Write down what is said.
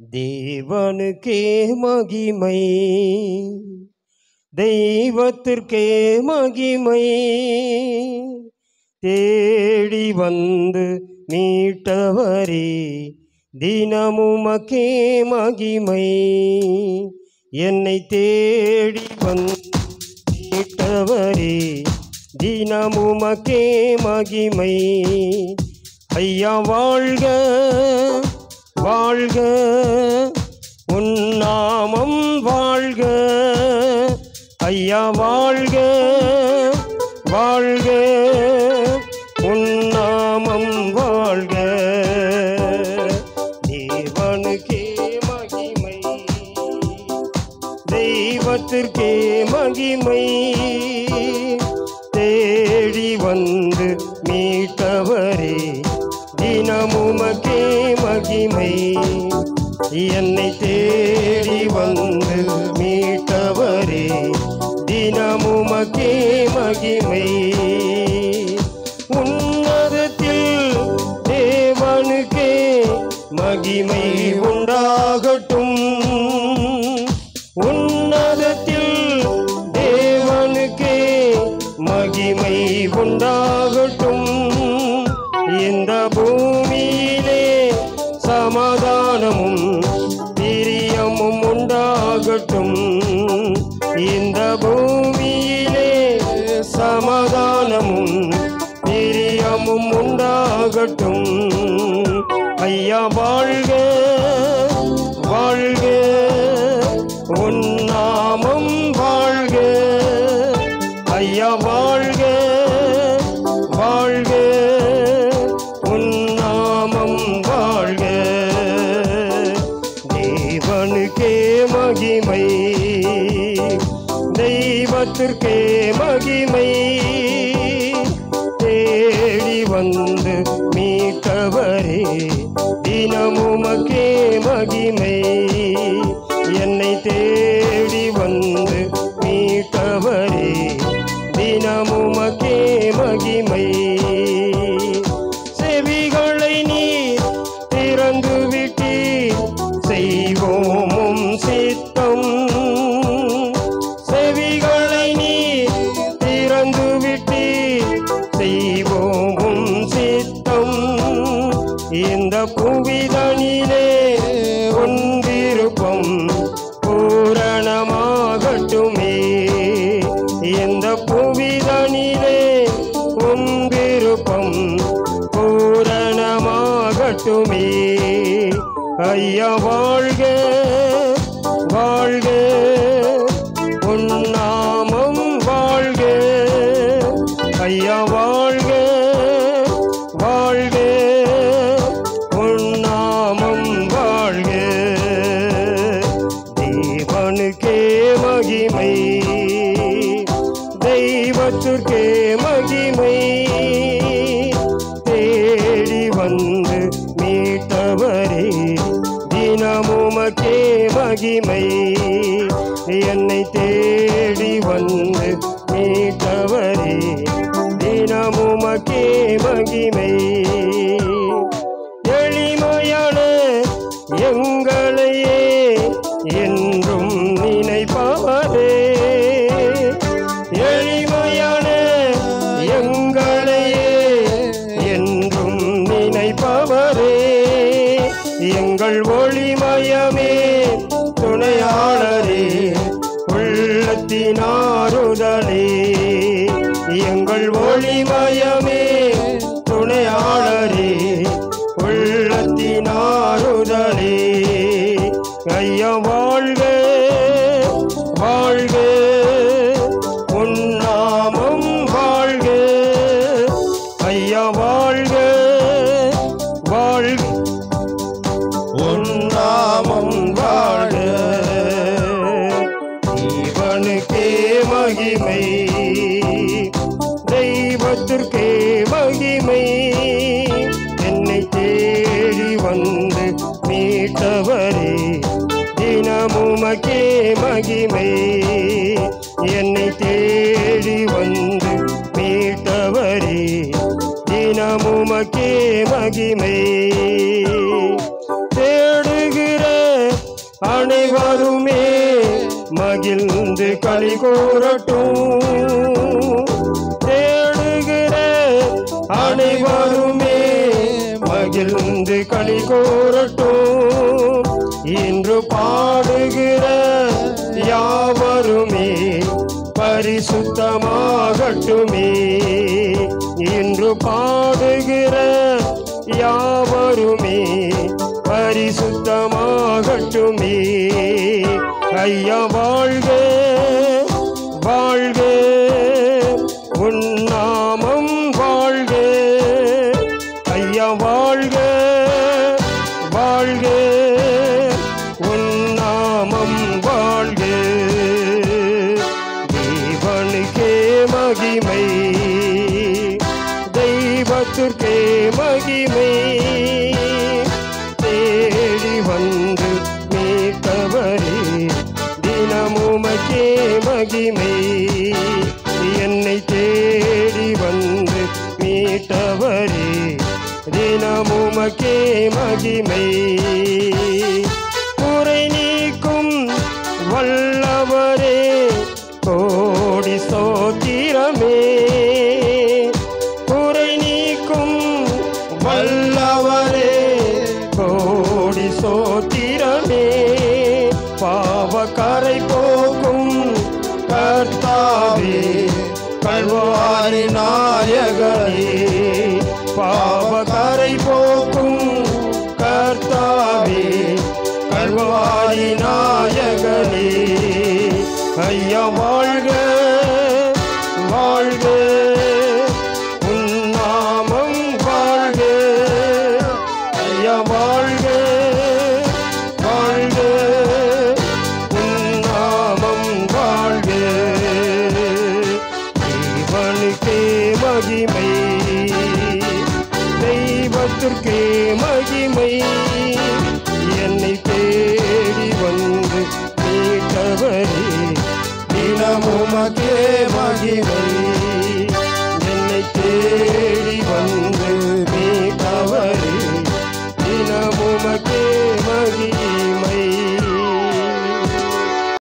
தேவனுக்கே மகிமை, தெய்வத்திற்கே மகிமை. தேடி வந்து மீட்டவரே தினமுமக்கே மகிமை. என்னை தேடி வந்து மீட்டவரே தினமுமக்கே மகிமை. ஐயா வாழ்க வாழ்க, உன் நாமம் வாழ்க. ஐயா வாழ்க வாழ்க, உன் நாமம் வாழ்க. தேவனுக்கே மகிமை, தெய்வத்திற்கே மகிமை. தேடி வந்து மீட்டவரே தினமுமக்கே மகிமை. என்னை தேடி வந்து மீட்டவரே தினமுமக்கே மகிமை. உன்னதத்தில் தேவனுக்கே மகிமை உண்டாகட்டும். உன்னதத்தில் தேவனுக்கே மகிமை உண்டாகட்டும். இந்த பூமியிலே சமாதானமும் பிரியமும் உண்டாகட்டும். இந்த பூமியிலே சமாதானமும் பிரியமும் உண்டாகட்டும். ஐயா வாழ்க வாழ்க, உன் நாமம் வாழ்க. ஐயா வாழ்க வாழ்க, உன் நாமம் வாழ்க. தேவனுக்கே மகிமை, தெய்வத்திற்கே மகிமை. தேடி வந்து மீட்டவரே தினமுமக்கே மகிமை. என்னை தேடி வந்து மீட்டவரே தினமுமக்கே மகிமை. செவிகளை நீர் திறந்து விட்டீர், செய்வோமும் சித்தம். செவிகளை நீர் திறந்து விட்டீர், செய்வோமும் சித்தம். இந்த புவிதனிலே உன் விருப்பம் பூரணமாகட்டுமே. இந்த புவிதனிலே உன் விருப்பம் பூரணமாகட்டுமே. ஐயா வாழ்க வாழ்க, உன் நாமம் வாழ்க. ஐயா வாழ்க வாழ்க, உன் நாமம் வாழ்க. தேவனுக்கே மகிமை, தெய்வத்திற்கே மகிமை. தேடி வந்து மீட்டவரே தினமுமக்கே மகிமை. என்னை தேடி வந்து மீட்டவரே தினமுமக்கே மகிமை. எளிமையான எங்களையே என்றும் நினைப்பவரே. எளிமையான எங்களையே என்றும் நினைப்பவரே. எங்கள் ஒளிமயமே துணையாளரே, உள்ளத்தின் ஆறுதலே. எங்கள் ஒளிமயமே துணையாளரே, உள்ளத்தின் ஆறுதலே. ஐயா வாழ்க வாழ்க, உன் நாமம் வாழ்க. ஐயா வாழ்க வாழ்க, உன் நாமம் வாழ்க. தேவனுக்கே மகிமை, தெய்வத்திற்கே மகிமை. என்னை தேடி வந்து மீட்டவரே தினமுமக்கே மகிமை. என்னை தேடி வந்து மீட்டவரே தினமுமக்கே மகிமை. தேடுகிற அனைவருமே மகிழ்ந்து களி கூறட்டும். தேடுகிற அனைவருமே மகிழ்ந்து களி கூறட்டும். இன்று பாடுகிற யாவருமே பரிசுத்தமாகட்டுமே. இன்று பாடுகிற யாவருமே பரிசுத்தமாகட்டுமே. ஐயா வாழ்க வாழ்க உன் நாமம் வாழ்க. ஐயா வாழ்க வாழ்க உன் நாமம் வாழ்க. தேவனுக்கே மகிமை, தெய்வத்திற்கே மகிமை. தேடி வந்து மீட்டவரே தினமுமக்கே மகிமை. என்னை தேடி வந்து மீட்டவரே தினமுமக்கே மகிமை. குறை நீக்கும் வல்லவரே கோடி ஸ்தோத்திரமே. குறை நீக்கும் வல்லவரே கோடி ஸ்தோத்திரமே. பாவக்கரை போக்கும் கர்த்தாவே கல்வாரி நாயகனே. பாவக்கரை போக்கும் கர்த்தாவே கல்வாரி நாயகனே. ஐயா வாழ்க வாழ்க உன் நாமம் வாழ்க. ஐயா வாழ்க வாழ்க உன் நாமம் வாழ்க. தேவனுக்கே மகிமை, தெய்வத்திற்கே மகிமை. என்னை